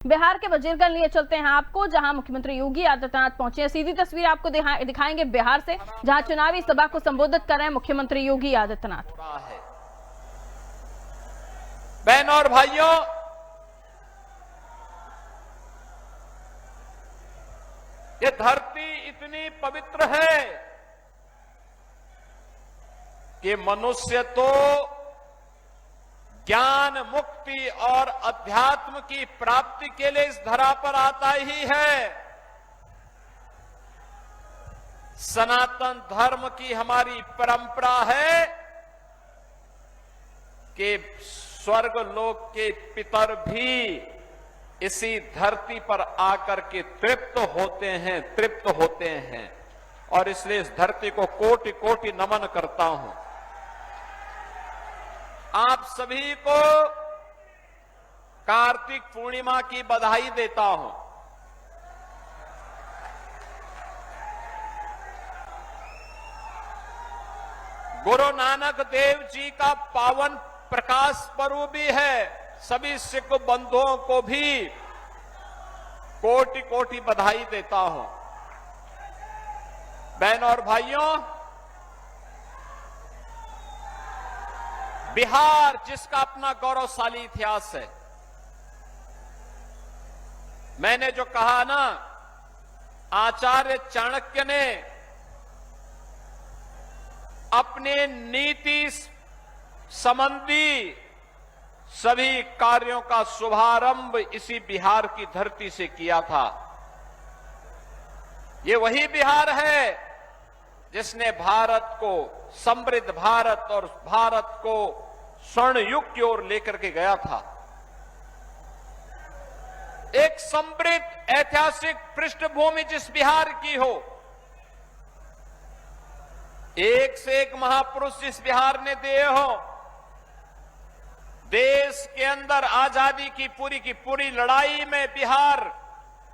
बिहार के वजीरगंज लिए चलते हैं आपको, जहां मुख्यमंत्री योगी आदित्यनाथ पहुंचे हैं। सीधी तस्वीर आपको दिखाएंगे बिहार से, जहां चुनावी सभा को संबोधित कर रहे हैं मुख्यमंत्री योगी आदित्यनाथ। बहनों और भाइयों, ये धरती इतनी पवित्र है कि मनुष्य तो ज्ञान, मुक्ति और अध्यात्म की प्राप्ति के लिए इस धरा पर आता ही है। सनातन धर्म की हमारी परंपरा है कि स्वर्ग लोक के पितर भी इसी धरती पर आकर के तृप्त होते हैं और इसलिए इस धरती को कोटि कोटि नमन करता हूं। आप सभी को कार्तिक पूर्णिमा की बधाई देता हूं। गुरु नानक देव जी का पावन प्रकाश पर्व भी है। सभी सिख बंधुओं को भी कोटि कोटि बधाई देता हूं। बहनों और भाइयों, बिहार जिसका अपना गौरवशाली इतिहास है, मैंने जो कहा ना, आचार्य चाणक्य ने अपने नीति संबंधी सभी कार्यों का शुभारंभ इसी बिहार की धरती से किया था। ये वही बिहार है जिसने भारत को, समृद्ध भारत और भारत को स्वर्ण युग की ओर लेकर के गया था। एक समृद्ध ऐतिहासिक पृष्ठभूमि जिस बिहार की हो, एक से एक महापुरुष जिस बिहार ने दिए हो, देश के अंदर आजादी की पूरी लड़ाई में बिहार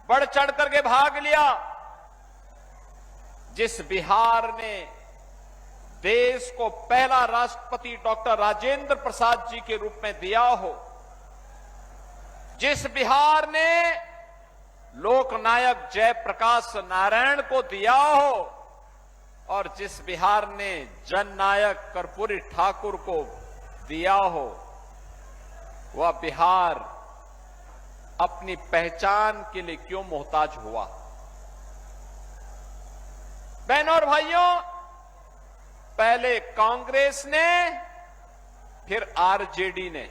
बढ़ चढ़ करके भाग लिया, जिस बिहार ने देश को पहला राष्ट्रपति डॉक्टर राजेंद्र प्रसाद जी के रूप में दिया हो, जिस बिहार ने लोकनायक जयप्रकाश नारायण को दिया हो और जिस बिहार ने जननायक कर्पूरी ठाकुर को दिया हो, वह बिहार अपनी पहचान के लिए क्यों मोहताज हुआ? बहनों और भाइयों, पहले कांग्रेस ने, फिर आरजेडी ने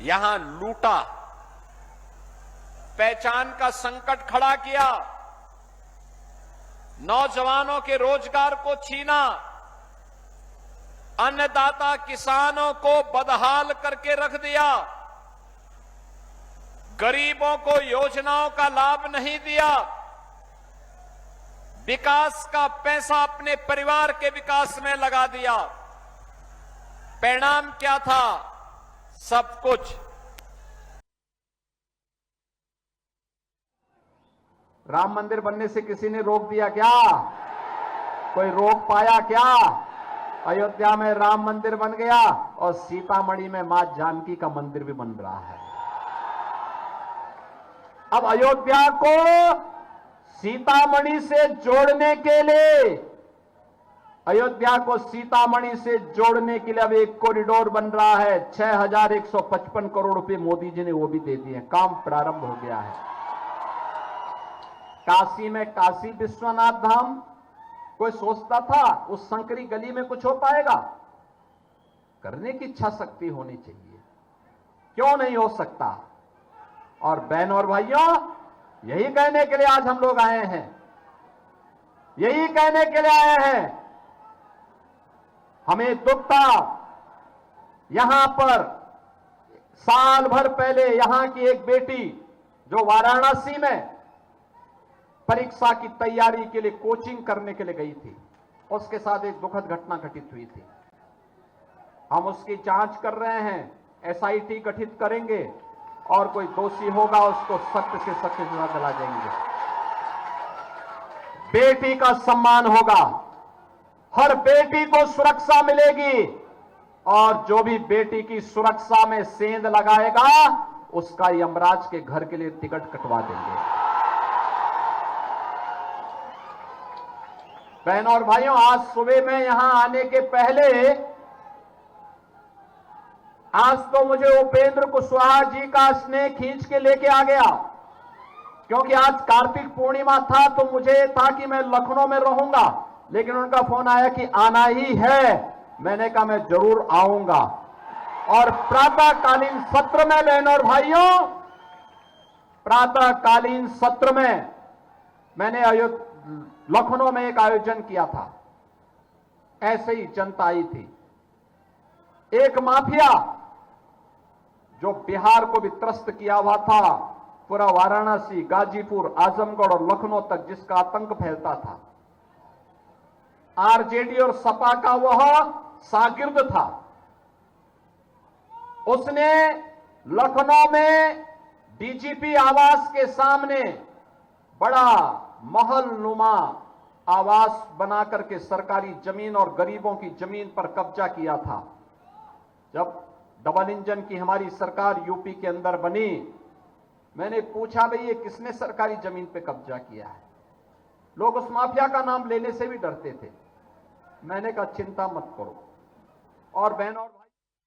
यहां लूटा, पहचान का संकट खड़ा किया, नौजवानों के रोजगार को छीना, अन्नदाता किसानों को बदहाल करके रख दिया, गरीबों को योजनाओं का लाभ नहीं दिया, विकास का पैसा अपने परिवार के विकास में लगा दिया। परिणाम क्या था? सब कुछ। राम मंदिर बनने से किसी ने रोक दिया क्या? कोई रोक पाया क्या? अयोध्या में राम मंदिर बन गया और सीतामढ़ी में मां जानकी का मंदिर भी बन रहा है। अब अयोध्या को सीतामढ़ी से जोड़ने के लिए, अयोध्या को सीतामढ़ी से जोड़ने के लिए अब एक कॉरिडोर बन रहा है। 6155 करोड़ रुपए मोदी जी ने वो भी दे दिए, काम प्रारंभ हो गया है। काशी में काशी विश्वनाथ धाम, कोई सोचता था उस संकरी गली में कुछ हो पाएगा? करने की इच्छा शक्ति होनी चाहिए, क्यों नहीं हो सकता? और बहनों और भाइयों, यही कहने के लिए आज हम लोग आए हैं, यही कहने के लिए आए हैं। हमें दुख था, यहां पर साल भर पहले यहां की एक बेटी जो वाराणसी में परीक्षा की तैयारी के लिए कोचिंग करने के लिए गई थी, उसके साथ एक दुखद घटना घटित हुई थी। हम उसकी जांच कर रहे हैं, एसआईटी गठित करेंगे और कोई दोषी होगा उसको सख्त से सख्त सजा दिला देंगे। बेटी का सम्मान होगा, हर बेटी को सुरक्षा मिलेगी और जो भी बेटी की सुरक्षा में सेंध लगाएगा उसका यमराज के घर के लिए टिकट कटवा देंगे। बहनों और भाइयों, आज सुबह में यहां आने के पहले आज तो मुझे उपेंद्र कुशवाहा जी का स्नेह खींच के लेके आ गया, क्योंकि आज कार्तिक पूर्णिमा था तो मुझे था कि मैं लखनऊ में रहूंगा, लेकिन उनका फोन आया कि आना ही है। मैंने कहा मैं जरूर आऊंगा। और प्रातःकालीन सत्र में बहनों और भाइयों, प्रातःकालीन सत्र में मैंने लखनऊ में एक आयोजन किया था। ऐसे ही जनता आई थी। एक माफिया जो बिहार को भी त्रस्त किया हुआ था, पूरा वाराणसी, गाजीपुर, आजमगढ़ और लखनऊ तक जिसका आतंक फैलता था, आरजेडी और सपा का वह शागिर्द था। उसने लखनऊ में डीजीपी आवास के सामने बड़ा महल नुमा आवास बनाकर के सरकारी जमीन और गरीबों की जमीन पर कब्जा किया था। जब डबल इंजन की हमारी सरकार यूपी के अंदर बनी, मैंने पूछा भाई ये किसने सरकारी जमीन पे कब्जा किया है? लोग उस माफिया का नाम लेने से भी डरते थे। मैंने कहा चिंता मत करो। और बहनों और